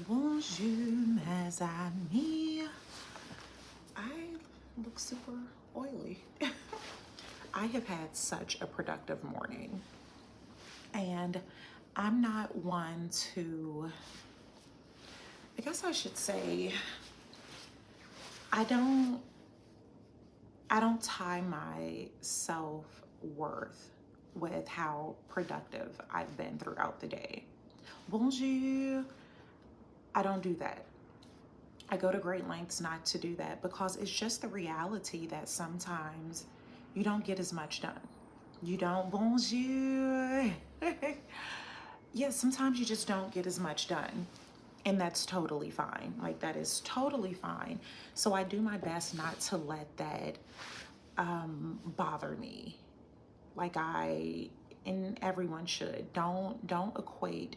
Bonjour, mes amis. I look super oily. I have had such a productive morning, and I'm not one to, I guess I should say, I don't tie my self-worth with how productive I've been throughout the day. Bonjour. I don't do that. I go to great lengths not to do that because it's just the reality that sometimes you don't get as much done. You don't, bonjour. Yeah, sometimes you just don't get as much done. And that's totally fine. Like, that is totally fine. So I do my best not to let that bother me. Like and everyone should. Don't equate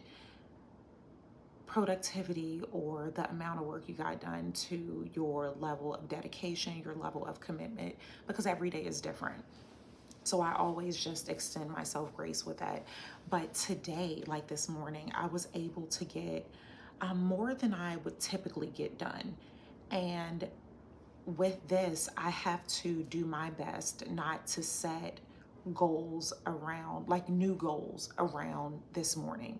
productivity or the amount of work you got done to your level of dedication, your level of commitment, because every day is different. So I always just extend myself grace with that. But today, like this morning, I was able to get more than I would typically get done. And with this, I have to do my best not to set goals around, like new goals around this morning.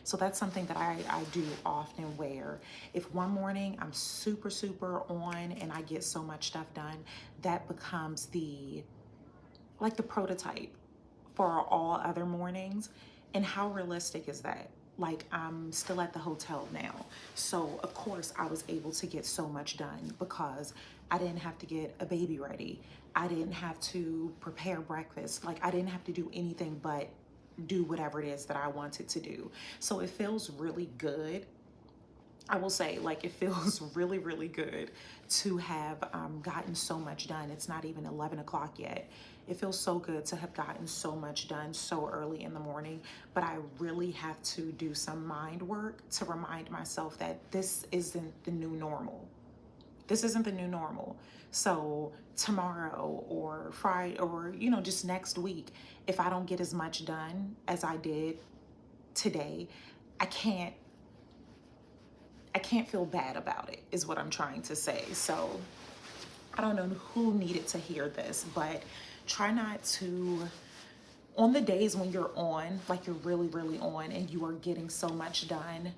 So that's something that I do often, where if one morning I'm super on and I get so much stuff done, that becomes the prototype for all other mornings. And how realistic is that? Like, I'm still at the hotel now. So of course I was able to get so much done because I didn't have to get a baby ready. I didn't have to prepare breakfast. Like, I didn't have to do anything but do whatever it is that I wanted to do. So it feels really good. I will say, like, it feels really good to have gotten so much done. It's not even 11 o'clock yet. It feels so good to have gotten so much done so early in the morning, but I really have to do some mind work to remind myself that this isn't the new normal. This isn't the new normal. So tomorrow or Friday or, just next week, if I don't get as much done as I did today, I can't feel bad about it, is what I'm trying to say. So I don't know who needed to hear this, but try not to, on the days when you're on, like you're really on and you are getting so much done,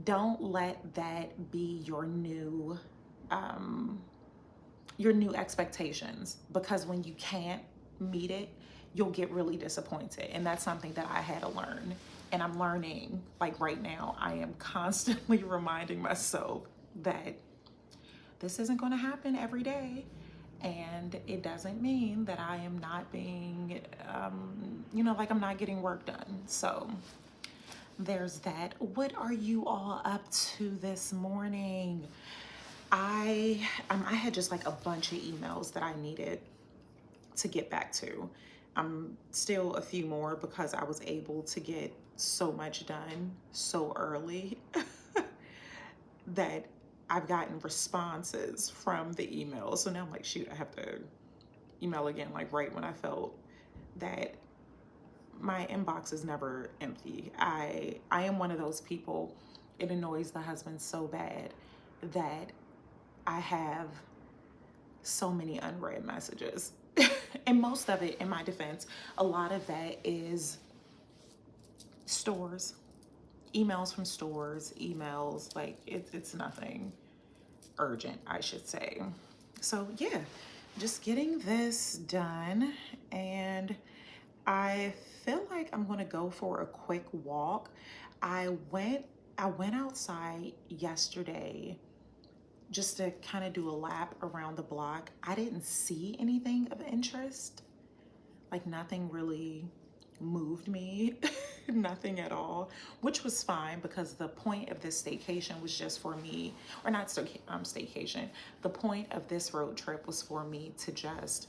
don't let that be your new expectations, because when you can't meet it, you'll get really disappointed. And that's something that I had to learn. And I'm learning, like right now, I am constantly reminding myself that this isn't going to happen every day. And it doesn't mean that I am not being, like I'm not getting work done. So there's that. What are you all up to this morning? I had just like a bunch of emails that I needed to get back to. Still a few more because I was able to get so much done so early that I've gotten responses from the email. So now I'm like, shoot, I have to email again, like right when I felt that my inbox is never empty. I am one of those people, it annoys the husband so bad that I have so many unread messages. And most of it, in my defense, a lot of that is stores, emails from stores, emails, like it's nothing urgent, I should say. So yeah, just getting this done. And I feel like I'm gonna go for a quick walk. I went outside yesterday just to kind of do a lap around the block. I didn't see anything of interest. Like, nothing really moved me, nothing at all, which was fine because the point of this staycation was just for me, or not staycation. The point of this road trip was for me to just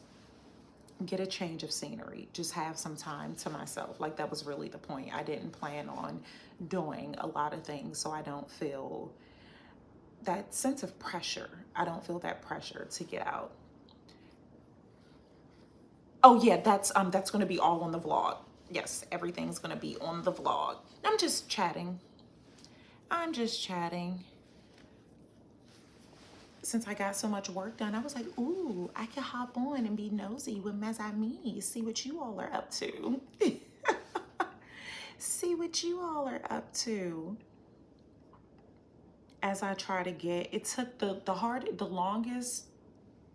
get a change of scenery, just have some time to myself. Like, that was really the point. I didn't plan on doing a lot of things, so I don't feel that sense of pressure. I don't feel that pressure to get out. Oh yeah, that's going to be all on the vlog. Yes, everything's going to be on the vlog. I'm just chatting. I'm just chatting. Since I got so much work done, I was like, ooh, I can hop on and be nosy with mes amis, see what you all are up to. See what you all are up to. As I try to get, it took the longest,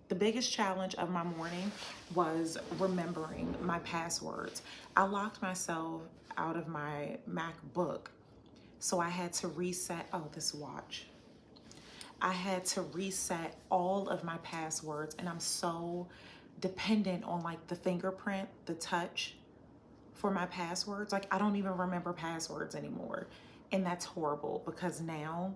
the biggest challenge of my morning was remembering my passwords. I locked myself out of my MacBook, so I had to reset, oh, this watch. I had to reset all of my passwords, and I'm so dependent on like the fingerprint, the touch for my passwords. Like I don't even remember passwords anymore. And that's horrible because now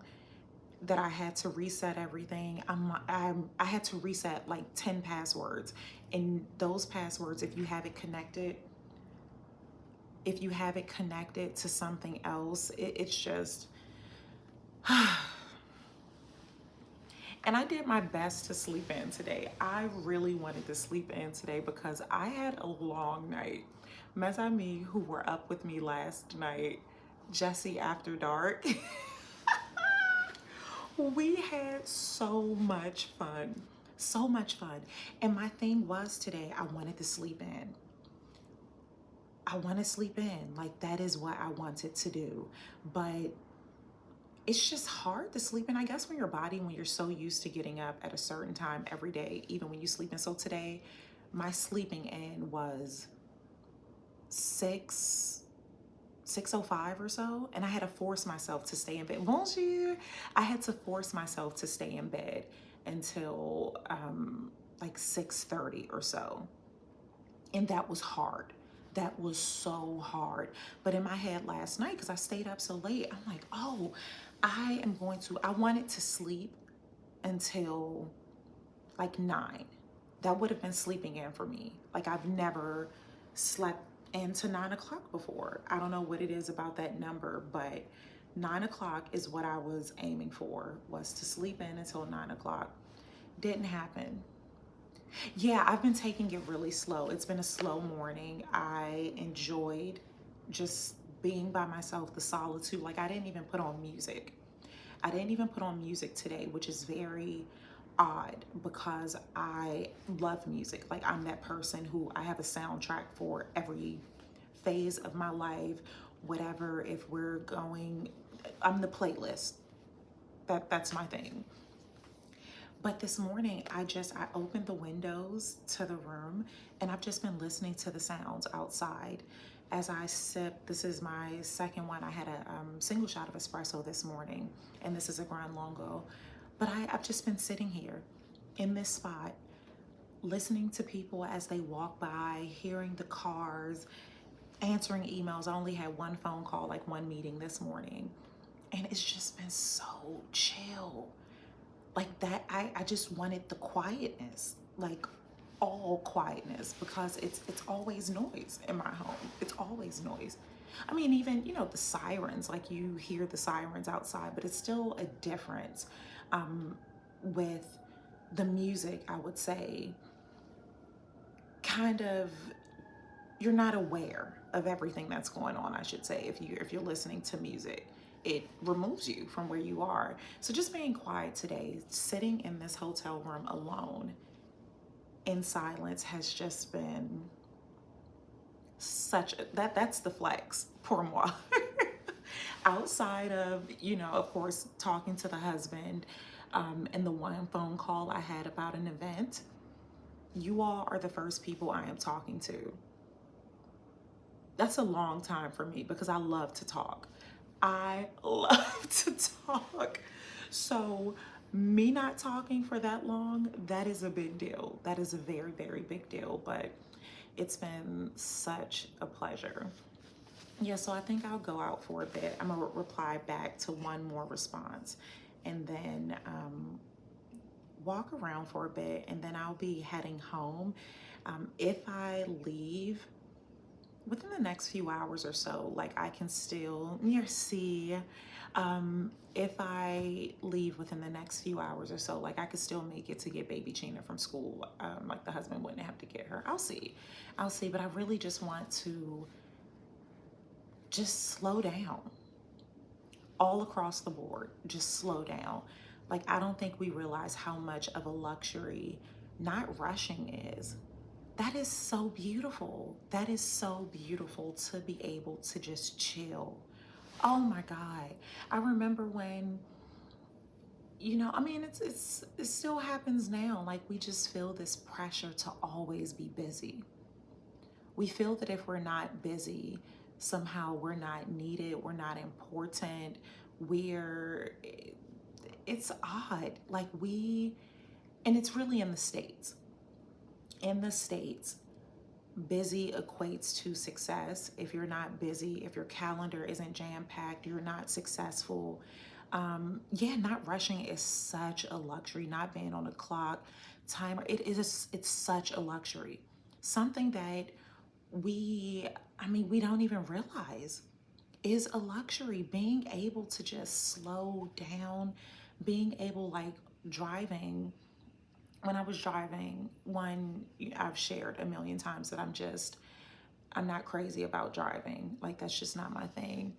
that I had to reset everything, I had to reset like 10 passwords. And those passwords, if you have it connected to something else, it's just and I did my best to sleep in today. I really wanted to sleep in today because I had a long night. Mes amis who were up with me last night, Jesse After Dark, we had so much fun. So much fun. And my thing was today, I wanted to sleep in. I want to sleep in. Like that is what I wanted to do. But it's just hard to sleep in, I guess, when you're so used to getting up at a certain time every day, even when you sleep in. So today, my sleeping in was 6:05 or so, and I had to force myself to stay in bed. Bonjour! I had to force myself to stay in bed until like 6:30 or so. And that was hard. That was so hard. But in my head last night, because I stayed up so late, I'm like, oh, I wanted to sleep until like 9. That would have been sleeping in for me. Like I've never slept into 9 o'clock before. I don't know what it is about that number, but 9 o'clock is what I was aiming for, was to sleep in until 9 o'clock. Didn't happen. Yeah, I've been taking it really slow. It's been a slow morning. I enjoyed just being by myself, the solitude. Like I didn't even put on music. I didn't even put on music today, which is very odd because I love music. Like I'm that person who I have a soundtrack for every phase of my life, whatever. If we're going, I'm the playlist. That's my thing. But this morning, I opened the windows to the room and I've just been listening to the sounds outside as I sip. This is my second one. I had a single shot of espresso this morning, and this is a Gran Lungo. But I've just been sitting here in this spot, listening to people as they walk by, hearing the cars, answering emails. I only had one phone call, like one meeting this morning. And it's just been so chill. Like that, I just wanted the quietness, like all quietness, because it's always noise in my home. It's always noise. I mean, even, the sirens, like you hear the sirens outside, but it's still a difference with the music, I would say. Kind of, you're not aware of everything that's going on, I should say, if you're listening to music. It removes you from where you are. So just being quiet today, sitting in this hotel room alone in silence has just been that's the flex pour moi. Outside of, of course, talking to the husband and the one phone call I had about an event, you all are the first people I am talking to. That's a long time for me because I love to talk. I love to talk. So me not talking for that long, that is a big deal. That is a very, very big deal, but it's been such a pleasure. Yeah, so I think I'll go out for a bit. I'm gonna reply back to one more response and then walk around for a bit, and then I'll be heading home. If I leave within the next few hours or so, like I can still, if I leave within the next few hours or so, like I could still make it to get baby Gina from school. Like the husband wouldn't have to get her. I'll see, but I really just want to just slow down. all across the board, just slow down. Like, I don't think we realize how much of a luxury not rushing is. That is so beautiful. That is so beautiful to be able to just chill. Oh my God. I remember when, I mean, it still happens now. Like, we just feel this pressure to always be busy. We feel that if we're not busy, somehow we're not needed, we're not important, we're, it's odd. Like, and it's really in the States. In the States, busy equates to success. If you're not busy, if your calendar isn't jam-packed, you're not successful. Yeah, not rushing is such a luxury. Not being on a clock, timer, it's such a luxury. Something that we don't even realize is a luxury. Being able to just slow down, being able, like, driving. When I was driving, I've shared a million times that I'm not crazy about driving. Like, that's just not my thing.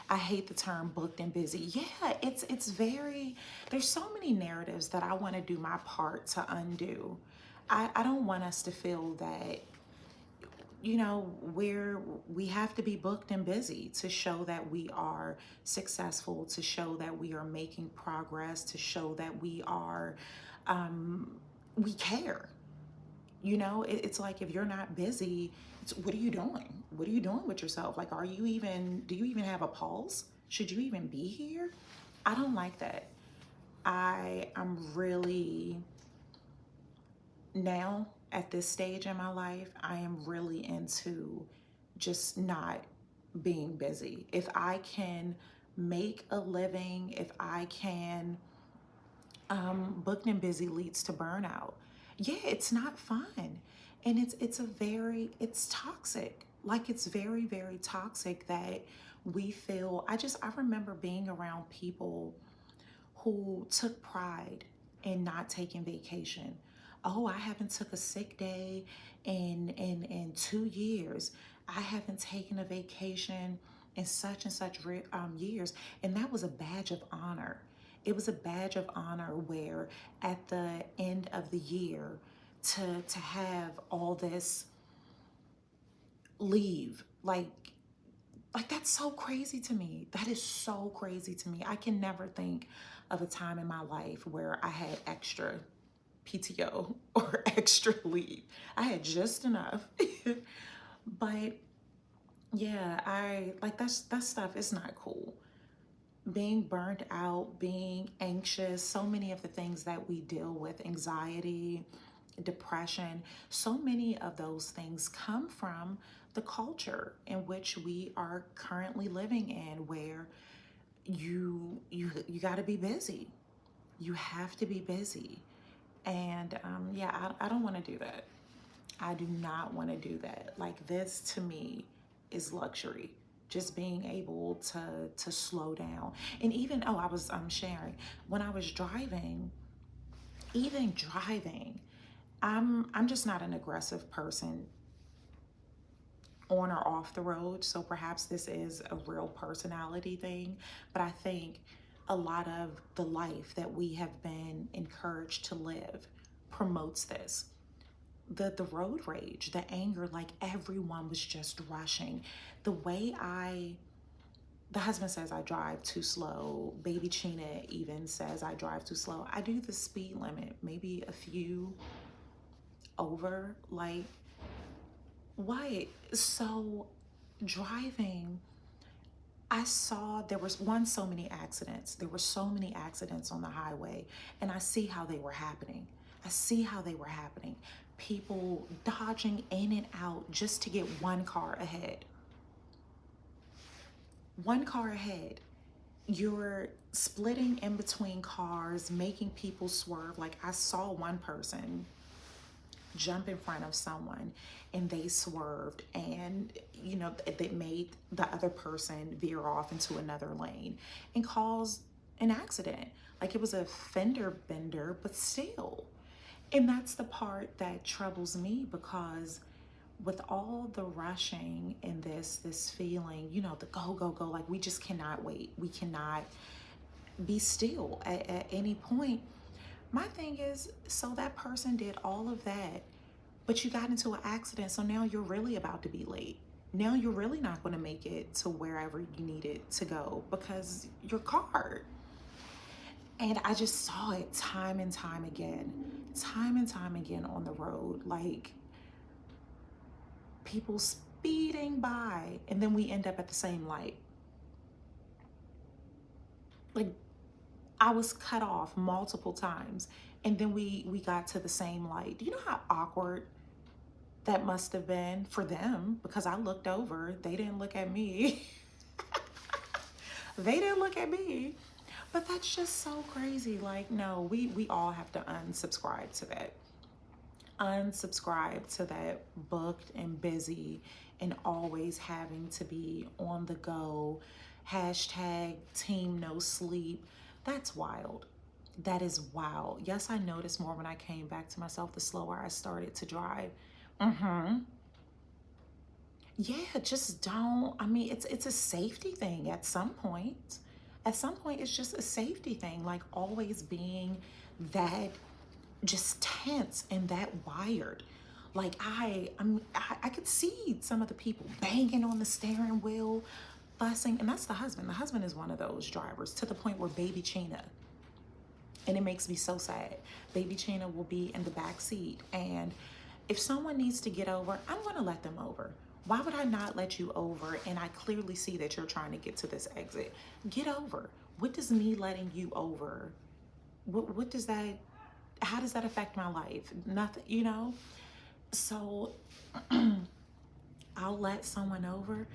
I hate the term booked and busy. Yeah, it's very, there's so many narratives that I want to do my part to undo. I don't want us to feel that, we have to be booked and busy to show that we are successful, to show that we are making progress, to show that we are, we care. It's like, if you're not busy, what are you doing? What are you doing with yourself? Like, do you even have a pulse? Should you even be here? I don't like that. I'm really, now at this stage in my life, I am really into just not being busy. If I can make a living, if I can, booked and busy leads to burnout. Yeah, it's not fun. And it's toxic. Like, it's very, very toxic that we feel. I remember being around people who took pride in not taking vacation. Oh, I haven't took a sick day in 2 years. I haven't taken a vacation in such and such years. And that was a badge of honor. It was a badge of honor where at the end of the year, to have all this leave, like that's so crazy to me. That is so crazy to me. I can never think of a time in my life where I had extra PTO or extra leave. I had just enough. But yeah, I like that stuff is not cool. Being burnt out, being anxious, so many of the things that we deal with, anxiety, depression, so many of those things come from the culture in which we are currently living in, where you got to be busy. You have to be busy. And yeah, I don't want to do that. I do not want to do that. Like, this to me is luxury. Just being able to slow down. And even, I was sharing, when I was driving, even driving, I'm just not an aggressive person on or off the road. So perhaps this is a real personality thing, but I think a lot of the life that we have been encouraged to live promotes this. The road rage, the anger, like everyone was just rushing. The way the husband says I drive too slow. Baby Chena even says I drive too slow. I do the speed limit, maybe a few over. Like, what? So driving, I saw there was so many accidents. There were so many accidents on the highway, and I see how they were happening. People dodging in and out just to get one car ahead. One car ahead. You're splitting in between cars, making people swerve. Like, I saw one person jump in front of someone and they swerved, and they made the other person veer off into another lane and caused an accident. Like, it was a fender bender, but still. And that's the part that troubles me, because with all the rushing and this feeling, you know, the go, go, go, like we just cannot wait. We cannot be still at any point. My thing is, so that person did all of that, but you got into an accident. So now you're really about to be late. Now you're really not going to make it to wherever you need it to go because your car. And I just saw it time and time again on the road. Like people speeding by, and then we end up at the same light. Like I was cut off multiple times, and then we got to the same light. Do you know how awkward that must have been for them? Because I looked over, they didn't look at me. They didn't look at me. But that's just so crazy. Like, no, we all have to unsubscribe to that. Unsubscribe to that booked and busy and always having to be on the go. Hashtag team no sleep. That's wild. That is wild. Yes, I noticed more when I came back to myself the slower I started to drive. Yeah, just don't. I mean, it's a safety thing at some point. At some point, it's just a safety thing, like always being that just tense and that wired. Like I could see some of the people banging on the steering wheel, fussing, and that's the husband. The husband is one of those drivers to the point where baby Chena, and it makes me so sad. Baby Chena will be in the back seat, and if someone needs to get over, I'm going to let them over. Why would I not let you over? And I clearly see that you're trying to get to this exit. Get over. What does me letting you over? What does that? How does that affect my life? Nothing, you know. So I'll let someone over,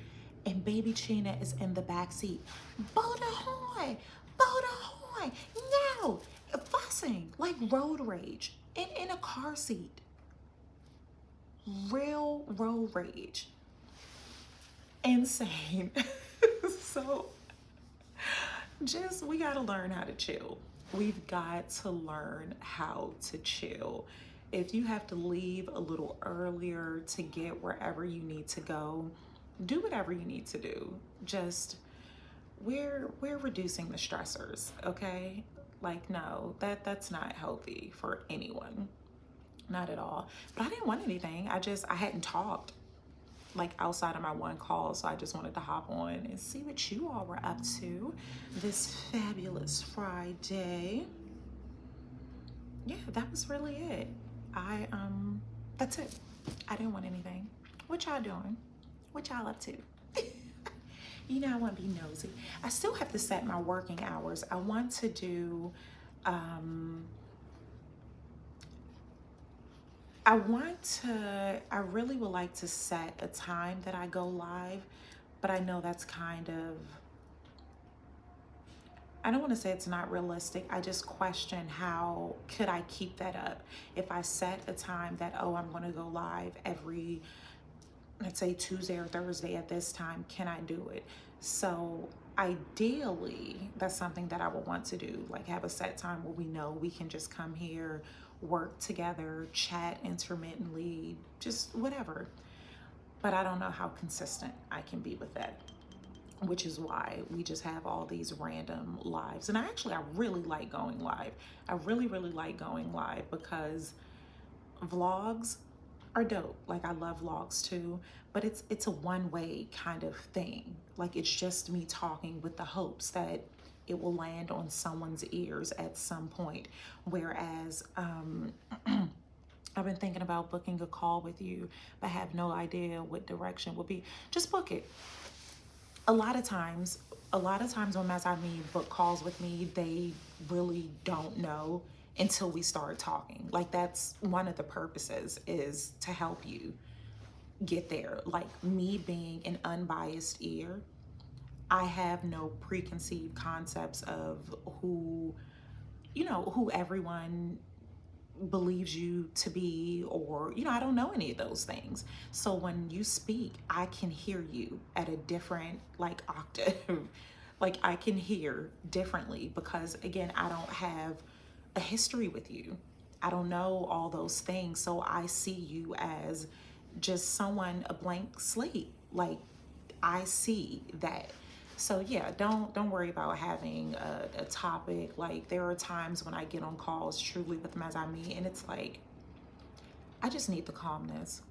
and baby Chena is in the back seat. Boda horn, Boda horn, no, fussing like road rage in a car seat. Real road rage. Insane. So just, we got to learn how to chill. We've got to learn how to chill. If you have to leave a little earlier to get wherever you need to go, do whatever you need to do. Just, we're reducing the stressors, okay? Like, no, that's not healthy for anyone. Not at all. But I didn't want anything. I hadn't talked like outside of my one call, so I just wanted to hop on and see what you all were up to this fabulous Friday. Yeah, that was really it. That's it. I didn't want anything. What y'all doing? What y'all up to? You know, I want to be nosy. I still have to set my working hours. I want to do I really would like to set a time that I go live, but I know that's kind of, I don't want to say it's not realistic. I just question how could I keep that up? If I set a time that, oh, I'm going to go live every, let's say Tuesday or Thursday at this time, can I do it? So ideally, that's something that I would want to do, like have a set time where we know we can just come here, work together, chat intermittently, just whatever. But I don't know how consistent I can be with that, which is why we just have all these random lives. And I really like going live. I really like going live because vlogs are dope. Like I love vlogs too, but it's a one-way kind of thing. Like it's just me talking with the hopes that it will land on someone's ears at some point. Whereas I've been thinking about booking a call with you, but have no idea what direction will be. Just book it. A lot of times when I mean book calls with me, they really don't know until we start talking. Like that's one of the purposes, is to help you get there. Like me being an unbiased ear, I have no preconceived concepts of who everyone believes you to be, or, I don't know any of those things. So when you speak, I can hear you at a different like octave. Like I can hear differently because again, I don't have a history with you. I don't know all those things. So I see you as just someone, a blank slate. Like, I see that. So yeah, don't worry about having a topic. Like, there are times when I get on calls truly with them as I meet, and it's like, I just need the calmness.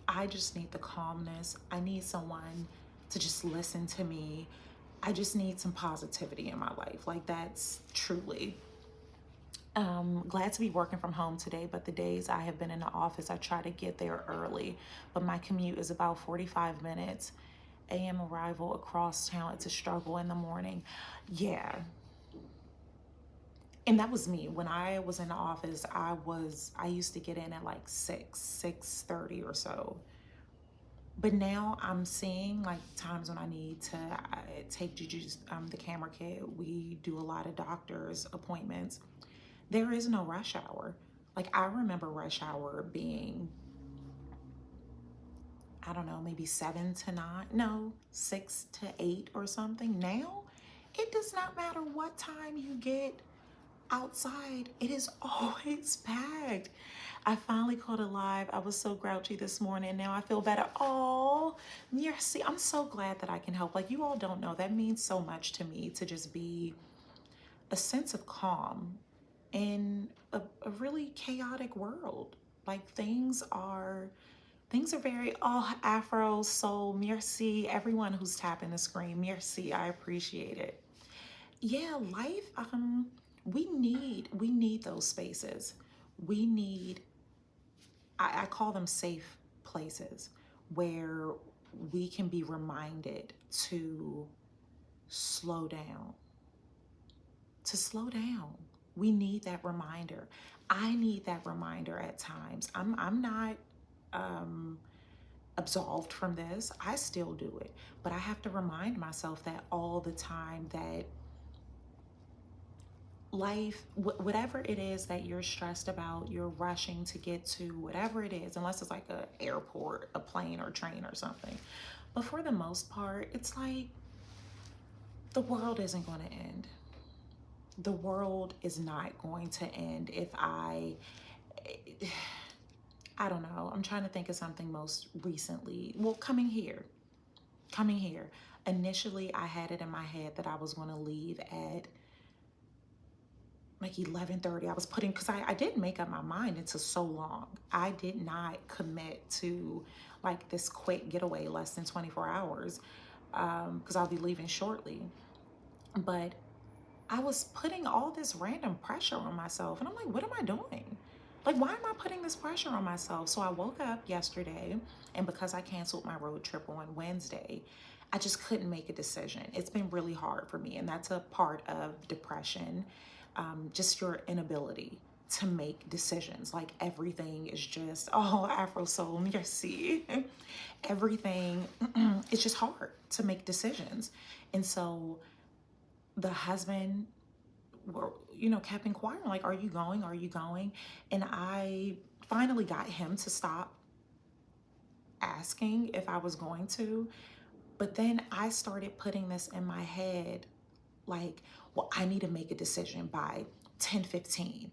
I just need the calmness. I need someone to just listen to me. I just need some positivity in my life. Like, that's truly. Glad to be working from home today, but the days I have been in the office, I try to get there early, but my commute is about 45 minutes. AM arrival across town, it's a struggle in the morning. Yeah. And that was me. When I was in the office, I used to get in at like 6:30 or so. But now I'm seeing like times when I need to take Juju's the camera kit. We do a lot of doctor's appointments. There is no rush hour. Like, I remember rush hour being, I don't know, maybe 7 to 9, no, 6 to 8 or something. Now, it does not matter what time you get outside, it is always packed. I finally caught it live. I was so grouchy this morning. Now I feel better. Oh, merci. I'm so glad that I can help. Like, you all don't know, that means so much to me, to just be a sense of calm in a really chaotic world. Like, things are very, oh, Afro, soul, merci. Everyone who's tapping the screen, merci. I appreciate it. Yeah, life, we need those spaces. We need, I call them safe places where we can be reminded to slow down, to slow down. We need that reminder. I need that reminder at times. I'm not absolved from this. I still do it, but I have to remind myself that all the time, that life, whatever it is that you're stressed about, you're rushing to get to, whatever it is, unless it's like a airport, a plane or train or something. But for the most part, it's like the world isn't going to end. The world is not going to end if I don't know. I'm trying to think of something most recently. Well, coming here. Initially, I had it in my head that I was going to leave at like 11:30. I was putting, because I didn't make up my mind until so long. I did not commit to like this quick getaway, less than 24 hours, because I'll be leaving shortly. But I was putting all this random pressure on myself, and I'm like, what am I doing? Like, why am I putting this pressure on myself? So I woke up yesterday, and because I canceled my road trip on Wednesday, I just couldn't make a decision. It's been really hard for me, and that's a part of depression, just your inability to make decisions. Like, everything is just, oh, Afro soul, merci. Everything, it's just hard to make decisions. And so the husband were, kept inquiring, like, are you going? Are you going? And I finally got him to stop asking if I was going to. But then I started putting this in my head, like, well, I need to make a decision by 10:15.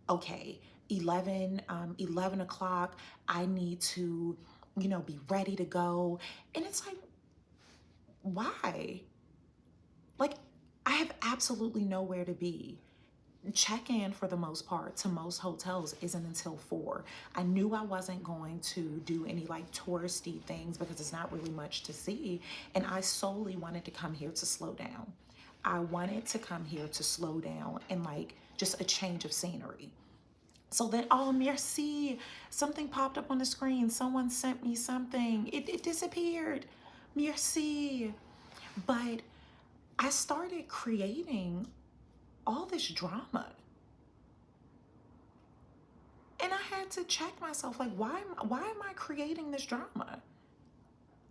Okay, 11 o'clock, I need to, be ready to go. And it's like, why? Like, I have absolutely nowhere to be. Check-in, for the most part, to most hotels isn't until 4. I knew I wasn't going to do any like touristy things because it's not really much to see. And I solely wanted to come here to slow down. I wanted to come here to slow down and like just a change of scenery. So then, oh, merci, something popped up on the screen. Someone sent me something. It disappeared. Merci. But I started creating all this drama. And I had to check myself, like, why am I creating this drama?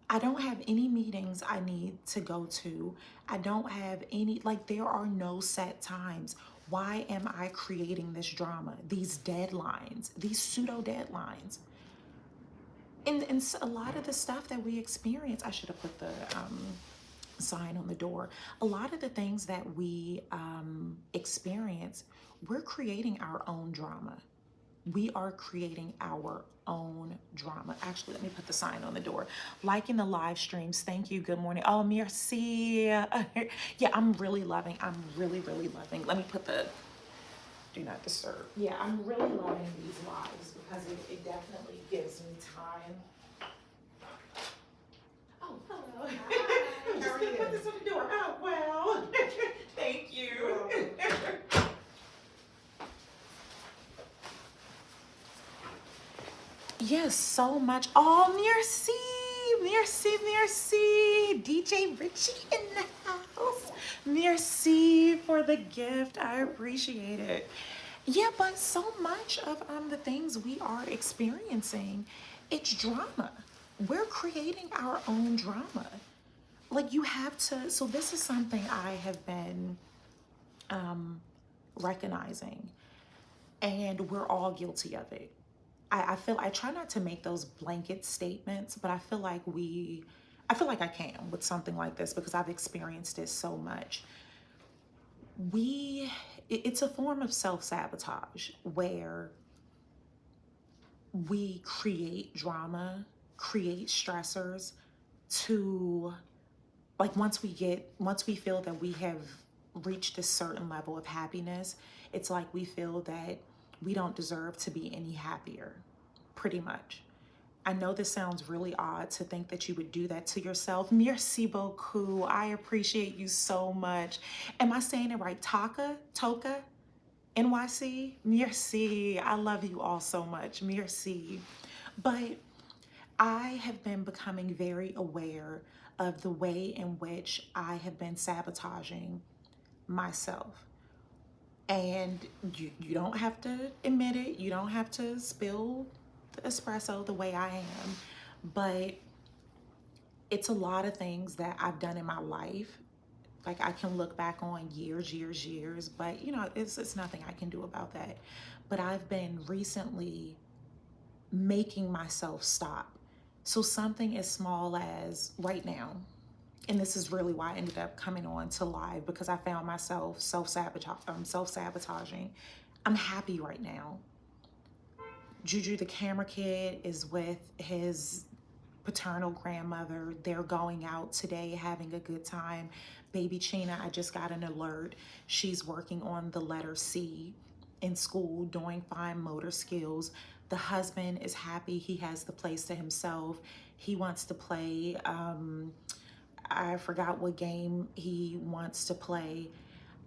I don't have any meetings I need to go to. I don't have any, like, there are no set times. Why am I creating this drama? These deadlines, these pseudo deadlines. And a lot of the stuff that we experience, I should have put the sign on the door. A lot of the things that we experience, we're creating our own drama. We are creating our own drama. Actually, let me put the sign on the door. Liking the live streams. Thank you. Good morning. Oh, merci. Yeah, I'm really loving. I'm really, really loving. Let me put the do not disturb. Yeah, I'm really loving these lives because it definitely gives me time. Oh, hello. I'm just gonna put this on the door. Oh, well. Thank you. Yes, so much. Oh, merci, merci, merci. DJ Richie in the house. Merci for the gift. I appreciate it. Yeah, but so much of the things we are experiencing, it's drama. We're creating our own drama. Like you have to. So this is something I have been recognizing, and we're all guilty of it. I feel I try not to make those blanket statements, but I feel like I can with something like this because I've experienced it so much. It's a form of self-sabotage where we create drama, create stressors to, like, once we feel that we have reached a certain level of happiness, it's like we feel that we don't deserve to be any happier, pretty much. I know this sounds really odd to think that you would do that to yourself. Merci beaucoup. I appreciate you so much. Am I saying it right? Toka, NYC? Merci. I love you all so much. Merci. But I have been becoming very aware of the way in which I have been sabotaging myself. And you don't have to admit it. You don't have to spill the espresso the way I am. But it's a lot of things that I've done in my life. Like I can look back on years, but it's nothing I can do about that. But I've been recently making myself stop. So something as small as right now, and this is really why I ended up coming on to live, because I found myself self-sabotaging. I'm happy right now. Juju, the camera kid, is with his paternal grandmother. They're going out today, having a good time. Baby Chena, I just got an alert. She's working on the letter C in school, doing fine motor skills. The husband is happy. He has the place to himself. He wants to play, I forgot what game he wants to play.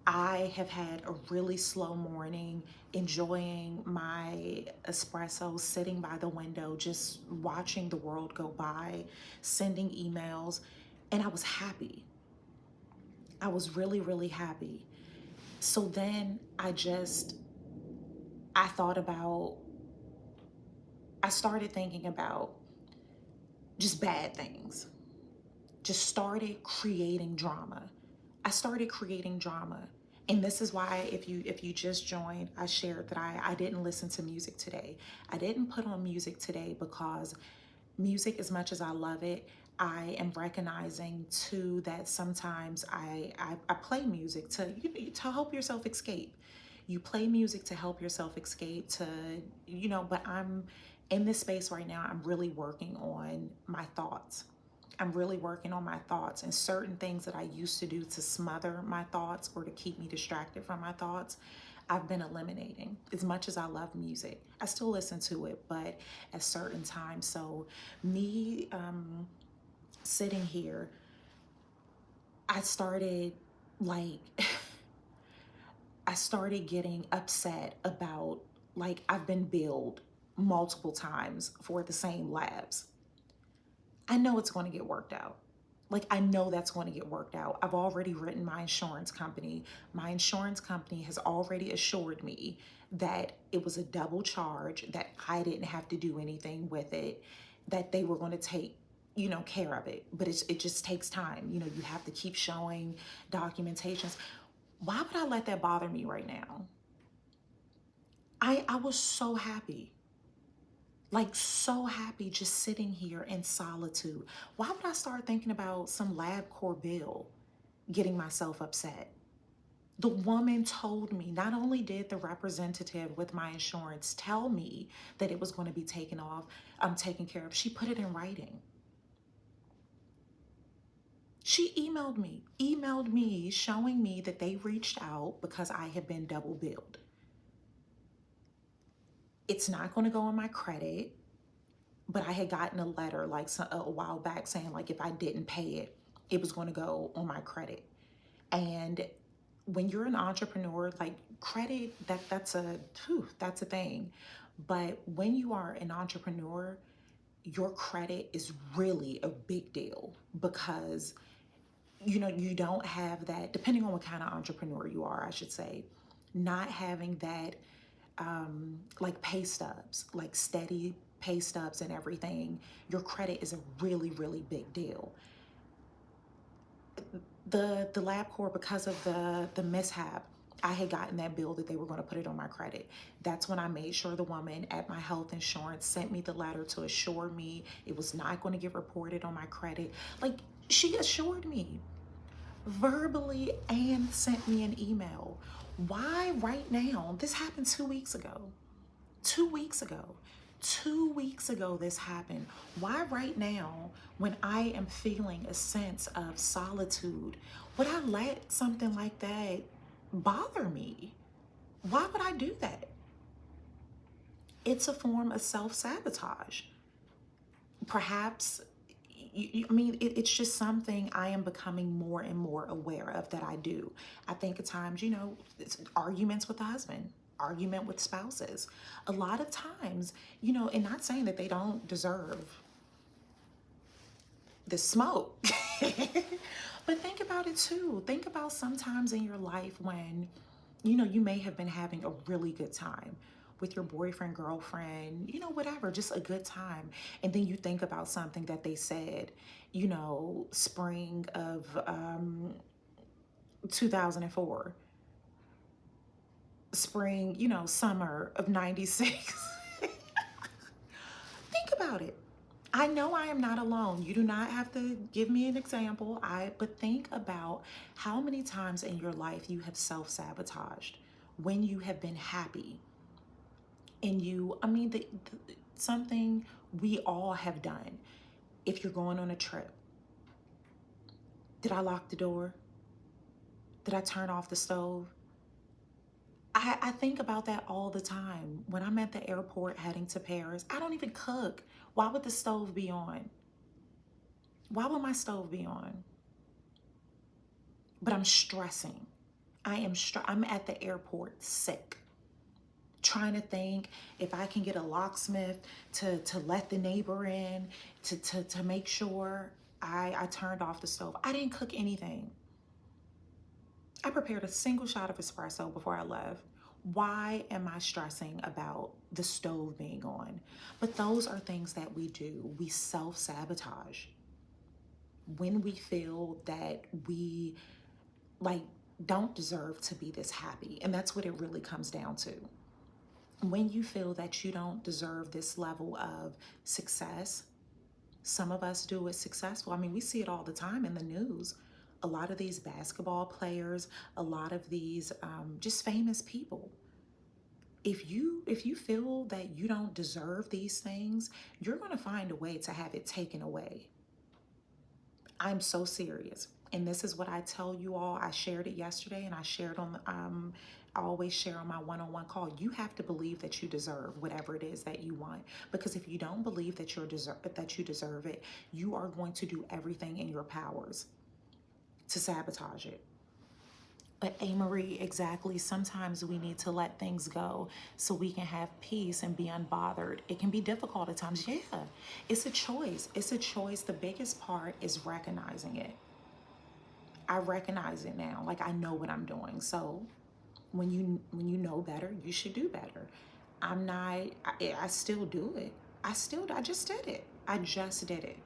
I have had a really slow morning, enjoying my espresso, sitting by the window, just watching the world go by, sending emails, and I was happy. I was really, really happy. So then I started thinking about just bad things. Just started creating drama. I started creating drama. And this is why, if you just joined, I shared that I didn't listen to music today. I didn't put on music today because music, as much as I love it, I am recognizing too that sometimes I play music to help yourself escape. You play music to help yourself escape, but I'm in this space right now. I'm really working on my thoughts. I'm really working on my thoughts, and certain things that I used to do to smother my thoughts or to keep me distracted from my thoughts, I've been eliminating. As much as I love music, I still listen to it, but at certain times. So me sitting here, I started I started getting upset about, like, I've been billed multiple times for the same labs. I know it's going to get worked out. Like, I know that's going to get worked out. I've already written my insurance company. My insurance company has already assured me that it was a double charge, that I didn't have to do anything with it, that they were going to take care of it. But it just takes time. You have to keep showing documentations. Why would I let that bother me right now? I was so happy. Like, so happy, just sitting here in solitude. Why would I start thinking about some LabCorp bill getting myself upset? The woman told me, not only did the representative with my insurance tell me that it was going to be taken care of, she put it in writing. She emailed me showing me that they reached out because I had been double billed. It's not going to go on my credit, but I had gotten a letter like a while back saying like if I didn't pay it, it was going to go on my credit. And when you're an entrepreneur, like credit, that's a thing. But when you are an entrepreneur, your credit is really a big deal because you don't have that, depending on what kind of entrepreneur you are, I should say, not having that like pay stubs, like steady pay stubs and everything. Your credit is a really, really big deal. The LabCorp, because of the mishap, I had gotten that bill that they were going to put it on my credit. That's when I made sure the woman at my health insurance sent me the letter to assure me it was not going to get reported on my credit. Like, she assured me verbally and sent me an email. Why right now? This happened 2 weeks ago. 2 weeks ago. 2 weeks ago this happened. Why right now, when I am feeling a sense of solitude, would I let something like that bother me? Why would I do that? It's a form of self-sabotage. Perhaps, it's just something I am becoming more and more aware of that I do. I think at times, it's arguments with the husband, argument with spouses. A lot of times, and not saying that they don't deserve the smoke, but think about it too. Think about sometimes in your life when, you may have been having a really good time with your boyfriend, girlfriend, whatever, just a good time. And then you think about something that they said, spring of 2004, spring, summer of 96. Think about it. I know I am not alone. You do not have to give me an example. But think about how many times in your life you have self-sabotaged when you have been happy. And something we all have done. If you're going on a trip, did I lock the door? Did I turn off the stove? I think about that all the time. When I'm at the airport heading to Paris, I don't even cook. Why would the stove be on? Why would my stove be on? But I'm stressing. I'm at the airport sick, trying to think if I can get a locksmith to let the neighbor in, to make sure I turned off the stove. I didn't cook anything. I prepared a single shot of espresso before I left. Why am I stressing about the stove being on? But those are things that we do. We self-sabotage when we feel that we don't deserve to be this happy. And that's what it really comes down to. When you feel that you don't deserve this level of success, some of us do it successful. We see it all the time in the news. A lot of these basketball players, a lot of these just famous people. If you feel that you don't deserve these things, you're going to find a way to have it taken away. I'm so serious. And this is what I tell you all. I shared it yesterday, and I shared on I always share on my one-on-one call. You have to believe that you deserve whatever it is that you want. Because if you don't believe that you deserve it, you are going to do everything in your powers to sabotage it. But A-Marie, exactly, sometimes we need to let things go so we can have peace and be unbothered. It can be difficult at times. Yeah, it's a choice. It's a choice. The biggest part is recognizing it. I recognize it now. Like, I know what I'm doing. So when you know better, you should do better. I still do it. I just did it. I just did it.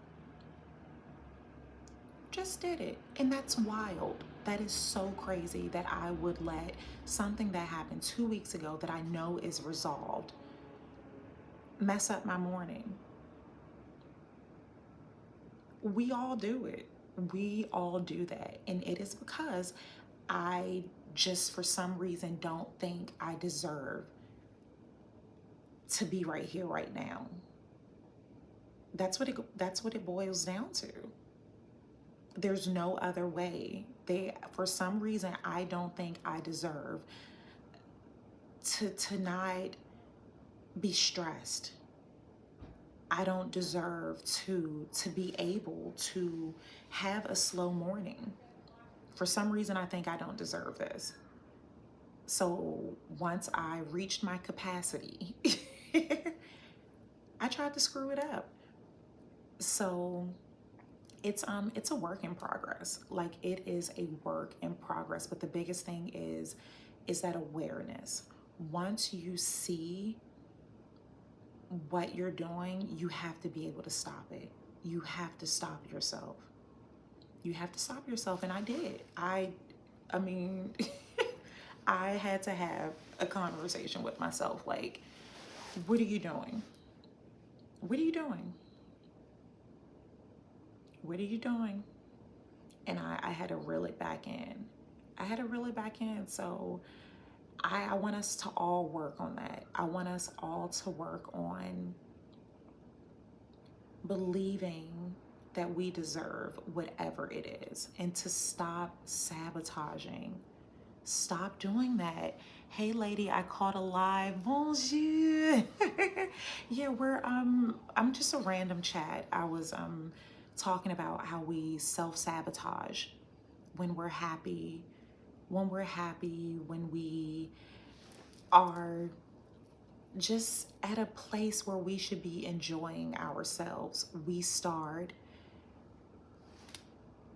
Just did it. And that's wild. That is so crazy that I would let something that happened 2 weeks ago that I know is resolved mess up my morning. We all do it. We all do that. And it is because I just for some reason don't think I deserve to be right here, right now. That's what it boils down to. There's no other way. For some reason, I don't think I deserve to not be stressed. I don't deserve to be able to have a slow morning. For some reason, I think I don't deserve this. So once I reached my capacity, I tried to screw it up. So it's a work in progress. Like, it is a work in progress. But the biggest thing is that awareness. Once you see what you're doing, you have to be able to stop it. You have to stop yourself. You have to stop yourself. And I did. I mean, I had to have a conversation with myself. Like, what are you doing? What are you doing? What are you doing? And I had to reel it back in. So I want us to all work on that. I want us all to work on believing that we deserve whatever it is, and to stop sabotaging. Stop doing that. Hey lady, I caught a live. Bonjour. Yeah, I'm just a random chat. I was talking about how we self-sabotage when we're happy, when we are just at a place where we should be enjoying ourselves. We start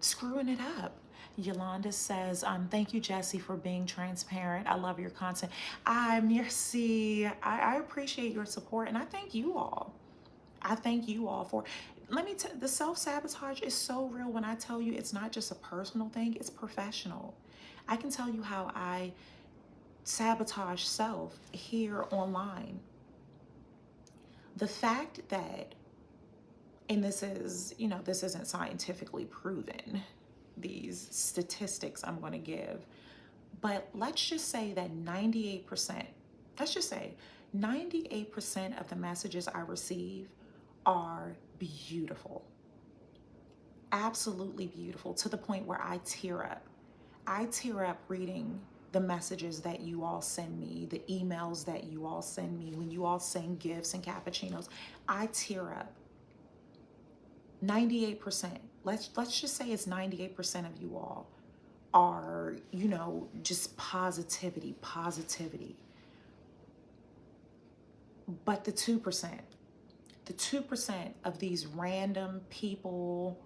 screwing it up. Yolanda says, thank you, Jessie, for being transparent. I love your content. Merci. I appreciate your support, and I thank you all. For, the self-sabotage is so real. When I tell you, it's not just a personal thing, it's professional. I can tell you how I sabotage self here online. The fact that, and this isn't scientifically proven, these statistics I'm going to give, but let's just say that 98% of the messages I receive are beautiful, absolutely beautiful, to the point where I tear up. I tear up reading the messages that you all send me, the emails that you all send me, when you all send gifts and cappuccinos. I tear up. 98%. Let's just say it's 98% of you all are, just positivity. But the 2% of these random people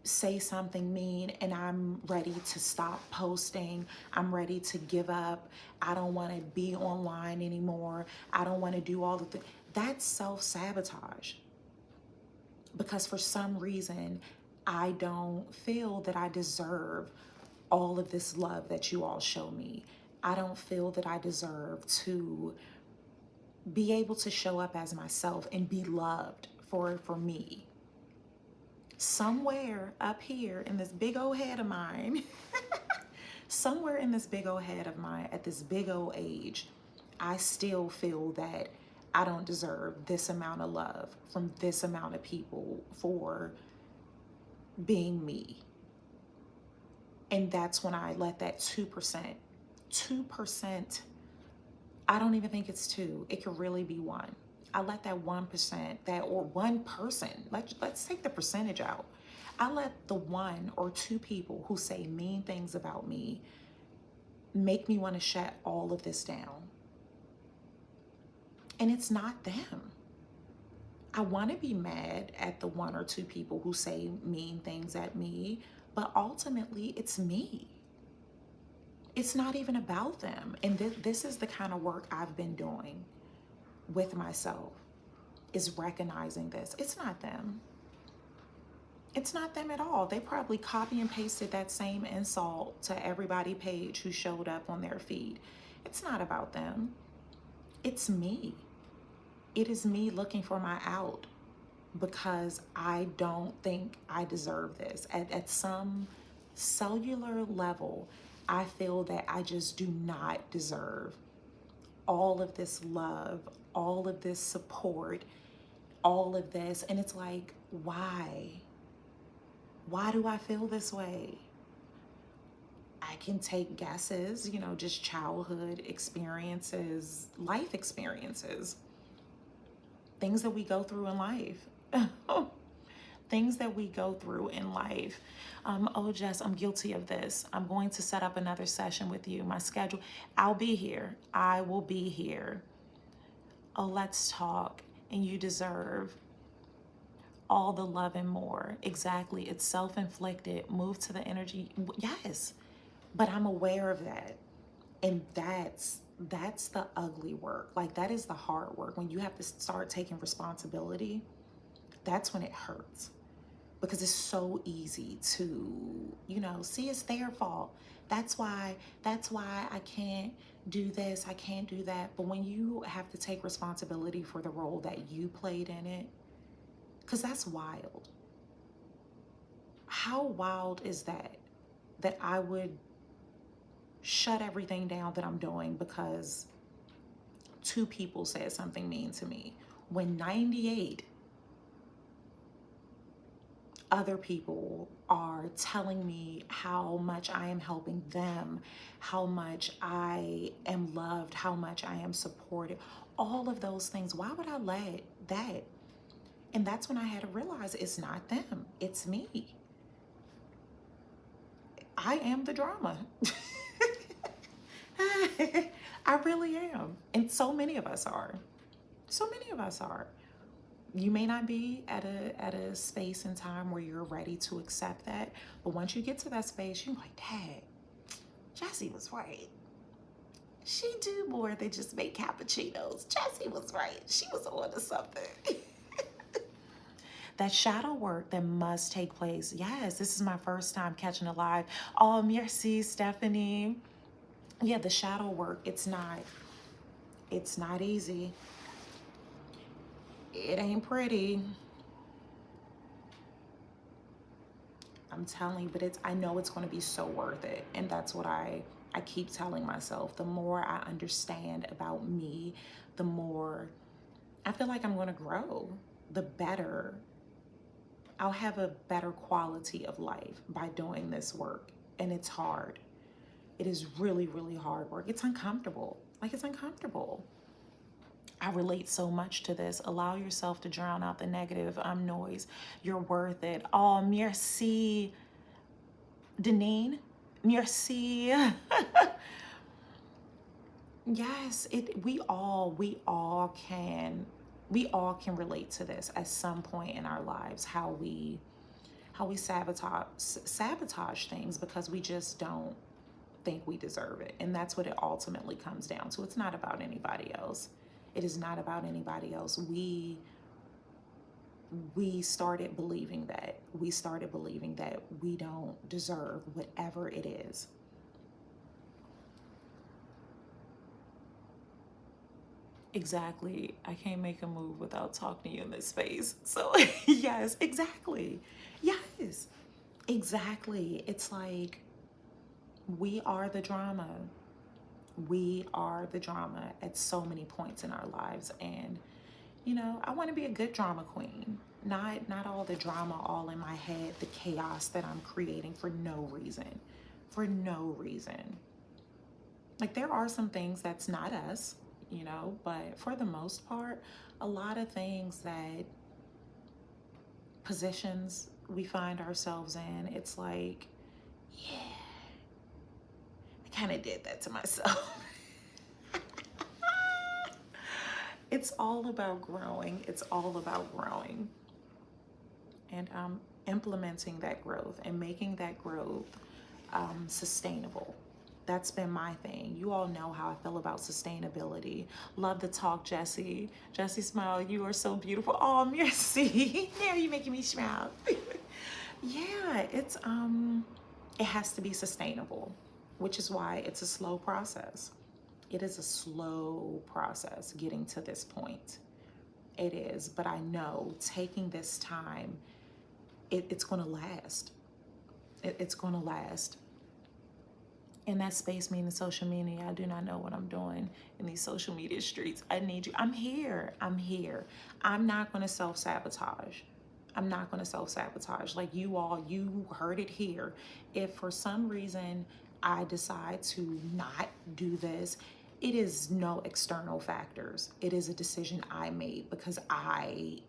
say something mean, and I'm ready to stop posting. I'm ready to give up. I don't want to be online anymore. I don't want to do all the things. That's self-sabotage. Because for some reason, I don't feel that I deserve all of this love that you all show me. I don't feel that I deserve to be able to show up as myself and be loved for me. Somewhere up here in this big old head of mine, somewhere in this big old head of mine, at this big old age, I still feel that I don't deserve this amount of love from this amount of people for being me. And that's when I let that 2%, I don't even think it's 2. It could really be 1. I let that 1%, or one person, let's take the percentage out. I let the 1 or 2 people who say mean things about me make me want to shut all of this down. And it's not them. I want to be mad at the 1 or 2 people who say mean things at me, but ultimately it's me. It's not even about them. And this is the kind of work I've been doing with myself, is recognizing this. It's not them. It's not them at all. They probably copy and pasted that same insult to everybody page who showed up on their feed. It's not about them. It's me. It is me looking for my out, because I don't think I deserve this. At some cellular level, I feel that I just do not deserve all of this love, all of this support, all of this. And it's like, why? Why do I feel this way? I can take guesses, just childhood experiences, life experiences, things that we go through in life. Things that we go through in life. Oh, Jess, I'm guilty of this. I'm going to set up another session with you. My schedule, I'll be here. I will be here. Oh, let's talk. And you deserve all the love and more. Exactly. It's self-inflicted. Move to the energy. Yes. But I'm aware of that. And that's the ugly work. Like, that is the hard work. When you have to start taking responsibility, that's when it hurts. Because it's so easy to, see it's their fault. That's why I can't do this, I can't do that. But when you have to take responsibility for the role that you played in it, because that's wild. How wild is that? That I would shut everything down that I'm doing because 2 people said something mean to me, when 98 other people are telling me how much I am helping them, how much I am loved, how much I am supported, all of those things. Why would I let that? And that's when I had to realize it's not them, it's me. I am the drama. I really am. And so many of us are. So many of us are. You may not be at a space and time where you're ready to accept that, but once you get to that space, you're like, Dad, Jessie was right. She do more than just make cappuccinos. Jessie was right. She was on to something. That shadow work that must take place. Yes, this is my first time catching a live. Oh, merci, Stephanie. Yeah, the shadow work, it's not easy. It ain't pretty. I'm telling you, but I know it's going to be so worth it. And that's what I keep telling myself. The more I understand about me, the more I feel like I'm going to grow, the better. I'll have a better quality of life by doing this work. And it's hard. It is really, really hard work. It's uncomfortable. Like, it's uncomfortable. I relate so much to this. Allow yourself to drown out the negative noise. You're worth it. Oh, merci, Deneen. Merci. Yes, we all can relate to this at some point in our lives, how we sabotage things because we just don't think we deserve it. And that's what it ultimately comes down to. It's not about anybody else. It is not about anybody else. We started believing that. We started believing that we don't deserve whatever it is. Exactly. I can't make a move without talking to you in this space. So yes, exactly. Yes, exactly. It's like, we are the drama. We are the drama at so many points in our lives. And, I want to be a good drama queen. Not all the drama all in my head, the chaos that I'm creating for no reason. For no reason. Like, there are some things that's not us, but for the most part, a lot of things that positions we find ourselves in, it's like, yeah, I kind of did that to myself. It's all about growing. It's all about growing and implementing that growth and making that growth sustainable. That's been my thing. You all know how I feel about sustainability. Love the talk, Jessie. Jessie, smile. You are so beautiful. Oh, merci. Now you're making me smile. Yeah, it has to be sustainable, which is why it's a slow process. It is a slow process getting to this point. It is, but I know taking this time, it's going to last. It's going to last. in that space, meaning social media. I do not know what I'm doing in these social media streets. I need you. I'm here. I'm here. I'm not going to self-sabotage. I'm not going to self-sabotage. Like you all, you heard it here. If for some reason I decide to not do this, it is no external factors. It is a decision I made because I,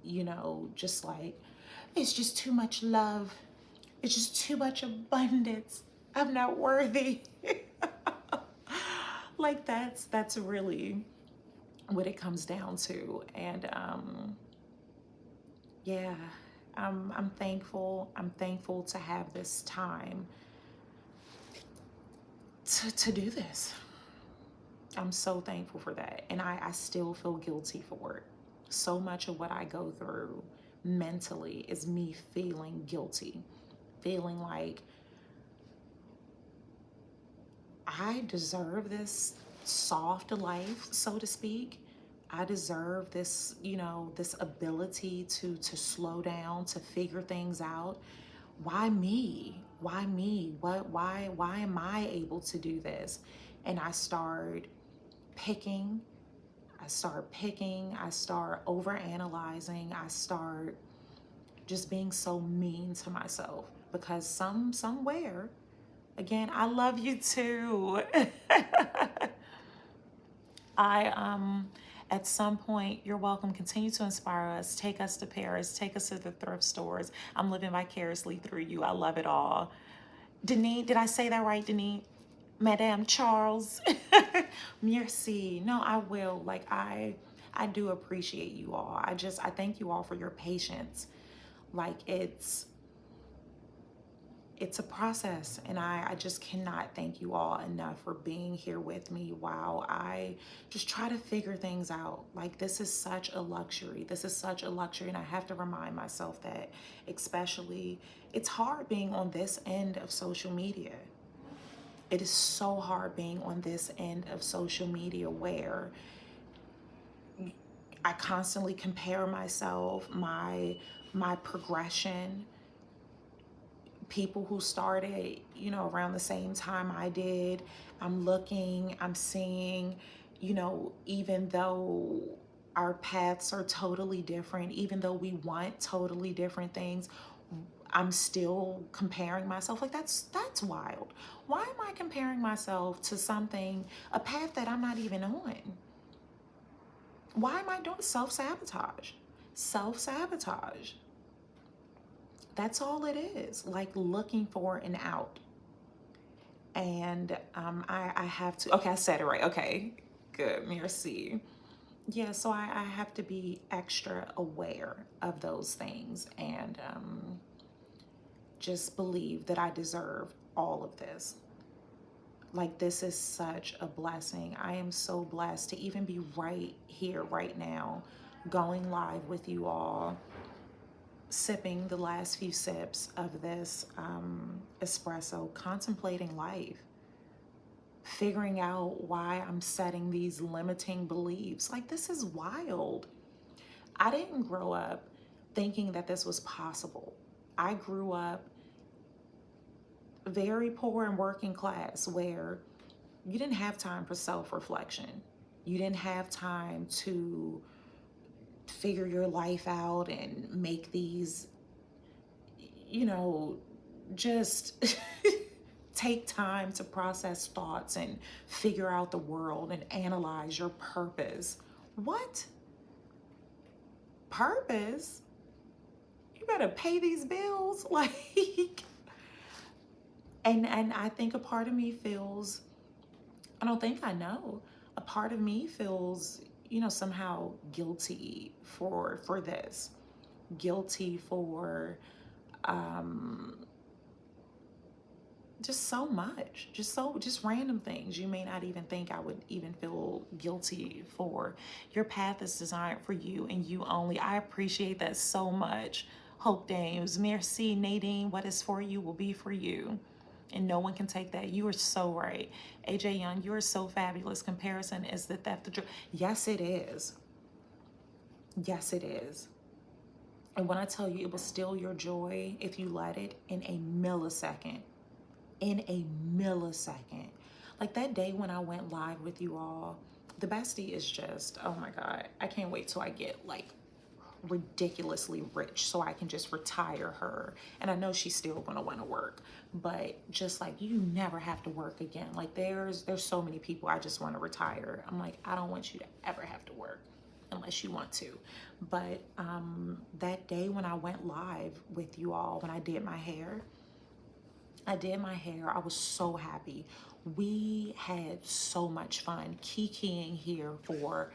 just like, it's just too much love. It's just too much abundance. I'm not worthy. Like that's really what it comes down to. And yeah, I'm thankful. I'm thankful to have this time to do this. I'm so thankful for that. And I still feel guilty for it. So much of what I go through mentally is me feeling guilty, feeling like I deserve this soft life, so to speak. I deserve this, this ability to slow down, to figure things out. Why me? Why me? Why am I able to do this? And I start picking, I start overanalyzing, I start just being so mean to myself because somewhere, again, I love you too. At some point, you're welcome. Continue to inspire us. Take us to Paris. Take us to the thrift stores. I'm living vicariously through you. I love it all. Denise, did I say that right, Denise? Madame Charles. Merci. No, I will. Like, I do appreciate you all. I thank you all for your patience. Like, it's a process, and I just cannot thank you all enough for being here with me while I just try to figure things out. Like, this is such a luxury. This is such a luxury, and I have to remind myself that, especially, it's hard being on this end of social media. It is so hard being on this end of social media where I constantly compare myself, my progression, people who started, around the same time I did. I'm looking, I'm seeing, even though our paths are totally different, even though we want totally different things, I'm still comparing myself. Like, that's wild. Why am I comparing myself to a path that I'm not even on? Why am I doing self-sabotage? Self-sabotage. That's all it is, like looking for an out. And I have to, okay, I said it right. Okay, good, merci. Yeah, so I have to be extra aware of those things and just believe that I deserve all of this. Like, this is such a blessing. I am so blessed to even be right here, right now, going live with you all, sipping the last few sips of this espresso, contemplating life, figuring out why I'm setting these limiting beliefs. Like, this is wild. I didn't grow up thinking that this was possible. I grew up very poor and working class where you didn't have time for self-reflection. You didn't have time to figure your life out and make these, just take time to process thoughts and figure out the world and analyze your purpose. What? Purpose? You better pay these bills? Like, and I think a part of me feels, I don't think I know, a part of me feels, somehow guilty for this. Guilty for just so much, just random things you may not even think I would even feel guilty for. Your path is designed for you and you only. I appreciate that so much. Hope Dames, merci Nadine, what is for you will be for you. And no one can take that. You are so right. AJ Young, you are so fabulous. Comparison is the theft of joy. Yes, it is. Yes, it is. And when I tell you it will steal your joy if you let it in a millisecond. In a millisecond. Like that day when I went live with you all, the bestie is just, oh my God, I can't wait till I get like ridiculously rich so I can just retire her. And I know she's still gonna want to work, but just like, you never have to work again. Like there's so many people I just want to retire. I'm like, I don't want you to ever have to work unless you want to. But that day when I went live with you all, when I did my hair, I was so happy. We had so much fun kikiing here for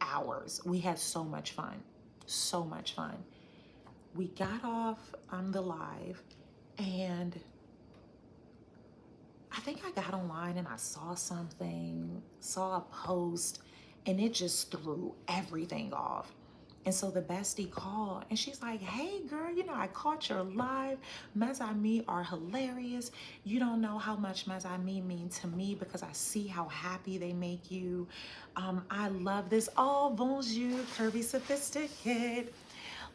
hours. We had so much fun. So much fun. We got off on the live, and I think I got online and I saw something, saw a post, and it just threw everything off. And so the bestie called and she's like, hey girl, you know, I caught your live. Mes Amis are hilarious. You don't know how much Mes Amis mean to me because I see how happy they make you. I love this. Oh, bonjour, curvy sophisticated.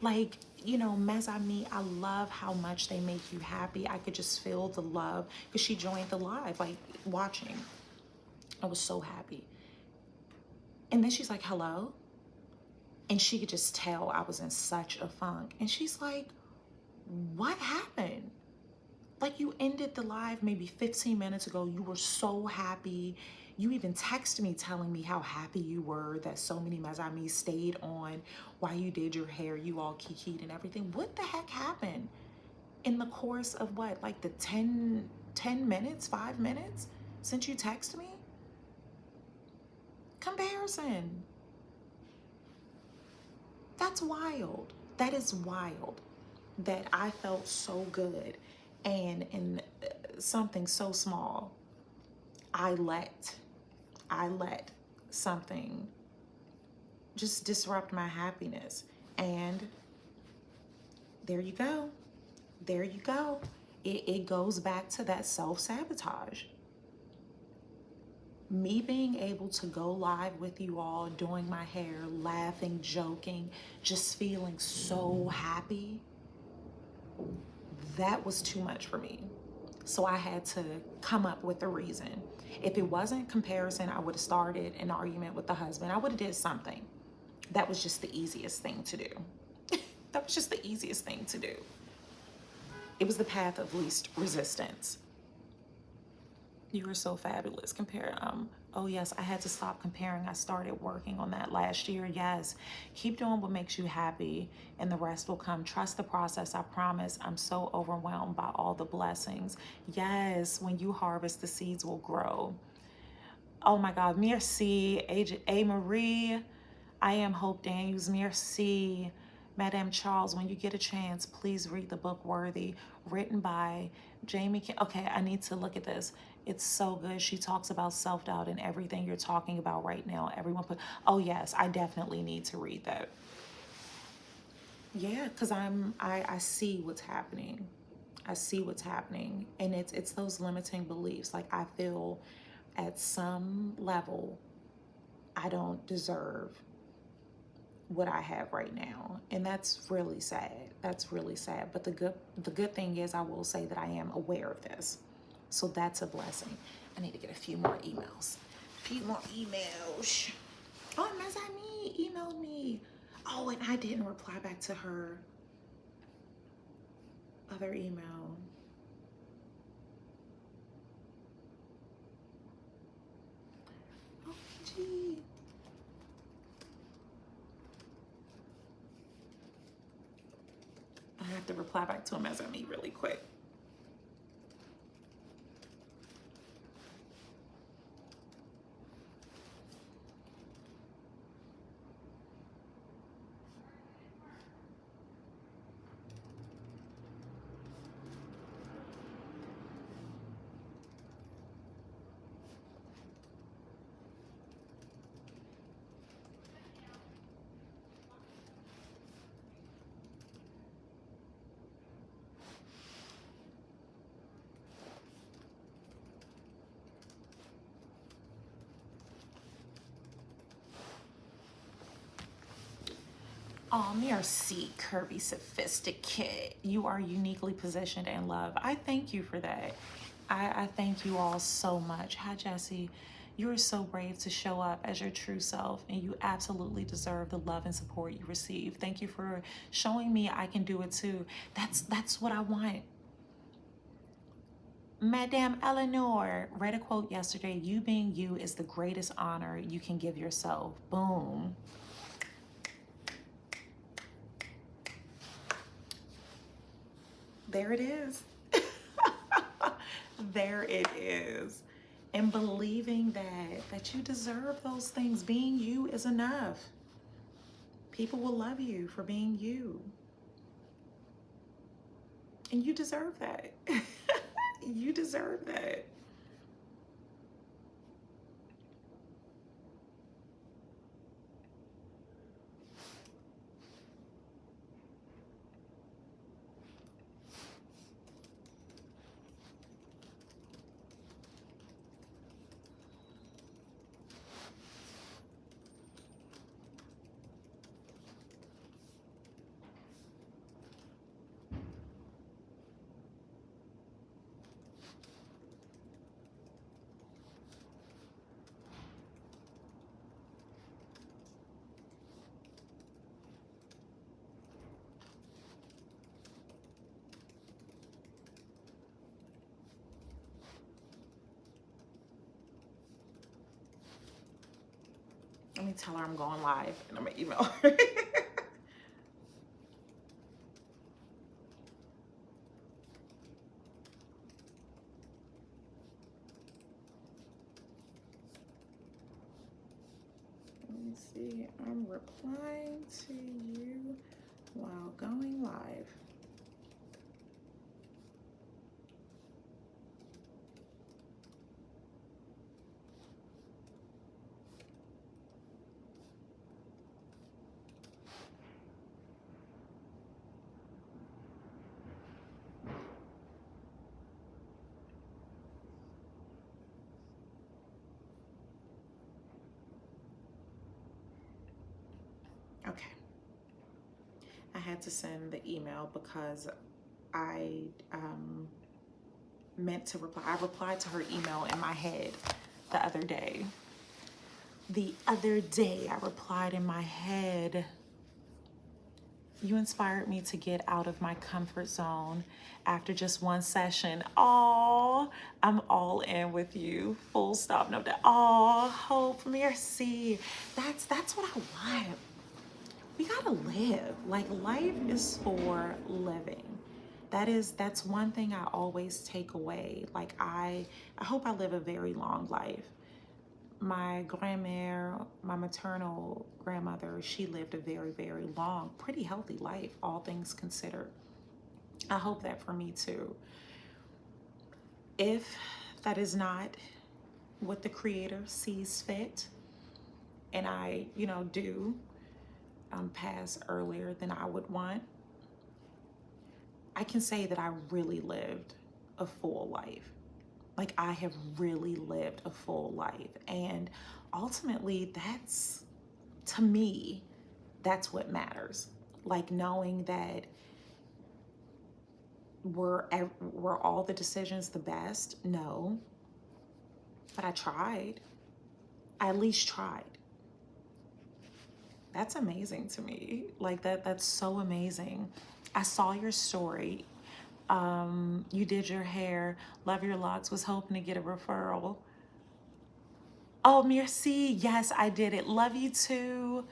Like, you know, Mes Amis, I love how much they make you happy. I could just feel the love because she joined the live, like watching. I was so happy. And then she's like, hello. And she could just tell I was in such a funk. And she's like, what happened? Like, you ended the live maybe 15 minutes ago. You were so happy. You even texted me telling me how happy you were that so many Mes Amis stayed on while you did your hair. You all kikied and everything. What the heck happened in the course of what? Like the 10 minutes, 5 minutes since you texted me? Comparison. That's wild. That is wild that I felt so good, and in something so small, I let something just disrupt my happiness. And there you go. There you go. It goes back to that self-sabotage. Me being able to go live with you all, doing my hair, laughing, joking, just feeling so happy, that was too much for me. So I had to come up with a reason. If it wasn't comparison, I would have started an argument with the husband. I would have did something. That was just the easiest thing to do. That was just the easiest thing to do. It was the path of least resistance. You are so fabulous. Oh yes, I had to stop comparing. I started working on that last year. Yes, keep doing what makes you happy and the rest will come. Trust the process. I promise. I'm so overwhelmed by all the blessings. Yes, when you harvest, the seeds will grow. Oh my God, merci, A. Marie. I am Hope Daniels. Merci, Madame Charles. When you get a chance, please read the book Worthy, written by Jamie. Okay, I need to look at this. It's so good. She talks about self-doubt and everything you're talking about right now. Everyone put, oh yes, I definitely need to read that. Yeah, because I see what's happening. I see what's happening. And it's those limiting beliefs. Like I feel at some level I don't deserve what I have right now. And that's really sad. That's really sad. But the good thing is I will say that I am aware of this. So that's a blessing. I need to get a few more emails. Oh, Mes Amis emailed me. Oh, and I didn't reply back to her other email. Oh, gee. I have to reply back to him as I meet really quick. Oh, merci, curvy sophisticate. You are uniquely positioned in love. I thank you for that. I thank you all so much. Hi, Jesse. You are so brave to show up as your true self, and you absolutely deserve the love and support you receive. Thank you for showing me I can do it too. That's what I want. Madame Eleanor read a quote yesterday. You being you is the greatest honor you can give yourself. Boom. There it is. There it is. And believing that you deserve those things. Being you is enough. People will love you for being you. And you deserve that. You deserve that. Let me tell her I'm going live and I'm gonna email her. Let me see. I'm replying to you while going live. Okay. I had to send the email because I meant to reply. I replied to her email in my head the other day. I replied in my head. You inspired me to get out of my comfort zone after just one session. Oh, I'm all in with you. Full stop, no doubt. Oh, hope, merci. That's what I want. We gotta live. Like, life is for living. That's one thing I always take away. Like, I hope I live a very long life. My grandmère, my maternal grandmother, she lived a very, very long, pretty healthy life, all things considered. I hope that for me too. If that is not what the Creator sees fit, and I, do pass earlier than I would want, I can say that I really lived a full life. Like, I have really lived a full life. And ultimately, to me, that's what matters. Like, knowing that were all the decisions the best? No. But I tried. I at least tried. That's amazing to me. Like, that's so amazing. I saw your story. You did your hair. Love your locks. Was hoping to get a referral. Oh, merci. Yes, I did it. Love you too.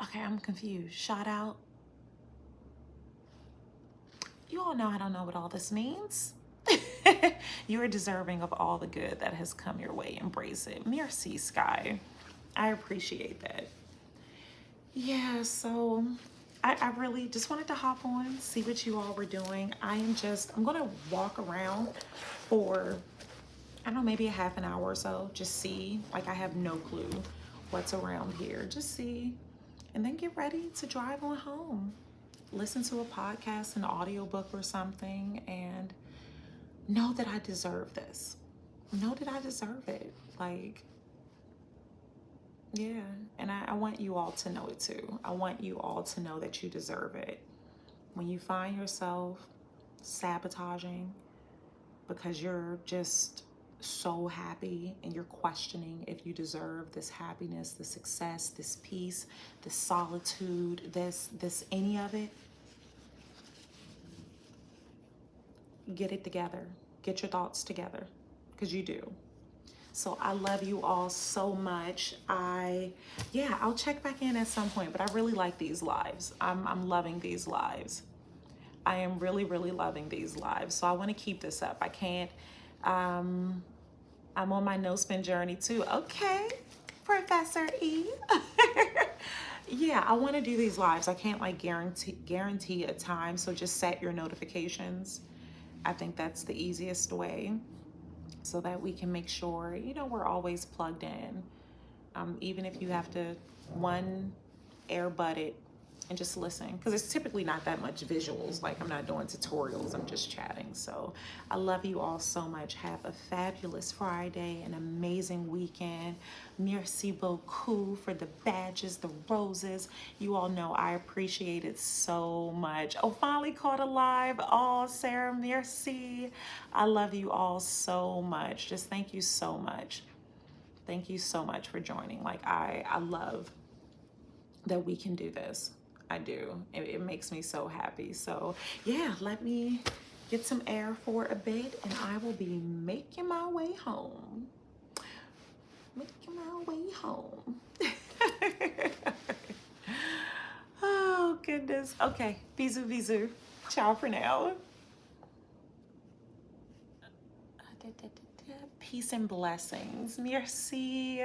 Okay, I'm confused. Shout out. You all know I don't know what all this means. You are deserving of all the good that has come your way. Embrace it. Merci, Sky. I appreciate that. Yeah, so I really just wanted to hop on, see what you all were doing. I'm gonna walk around for, I don't know, maybe a half an hour or so, just see. Like, I have no clue what's around here. Just see, and then get ready to drive on home. Listen to a podcast, an audiobook or something, and know that I deserve this. Know that I deserve it. Like, Yeah, and I want you all to know it too. I want you all to know that you deserve it. When you find yourself sabotaging because you're just so happy and you're questioning if you deserve this happiness, this success, this peace, this solitude, this any of it, get it together. Get your thoughts together, because you do. So I love you all so much. I'll check back in at some point, but I really like these lives. I'm loving these lives. I am really, really loving these lives. So I want to keep this up. I can't, I'm on my no spin journey too. Okay, Professor E. Yeah, I want to do these lives. I can't like guarantee a time. So just set your notifications. I think that's the easiest way, so that we can make sure, you know, we're always plugged in. Even if you have to earbud it and just listen, because it's typically not that much visuals. Like, I'm not doing tutorials, I'm just chatting. So I love you all so much. Have a fabulous Friday, an amazing weekend. Merci beaucoup for the badges, the roses. You all know I appreciate it so much. Oh, finally caught a live. Oh, Sarah, merci. I love you all so much. Just thank you so much. Thank you so much for joining. Like, I love that we can do this. I do. It makes me so happy. So yeah, let me get some air for a bit and I will be making my way home. Making my way home. Oh goodness. Okay. Bisous, bisous. Ciao for now. Peace and blessings. Merci.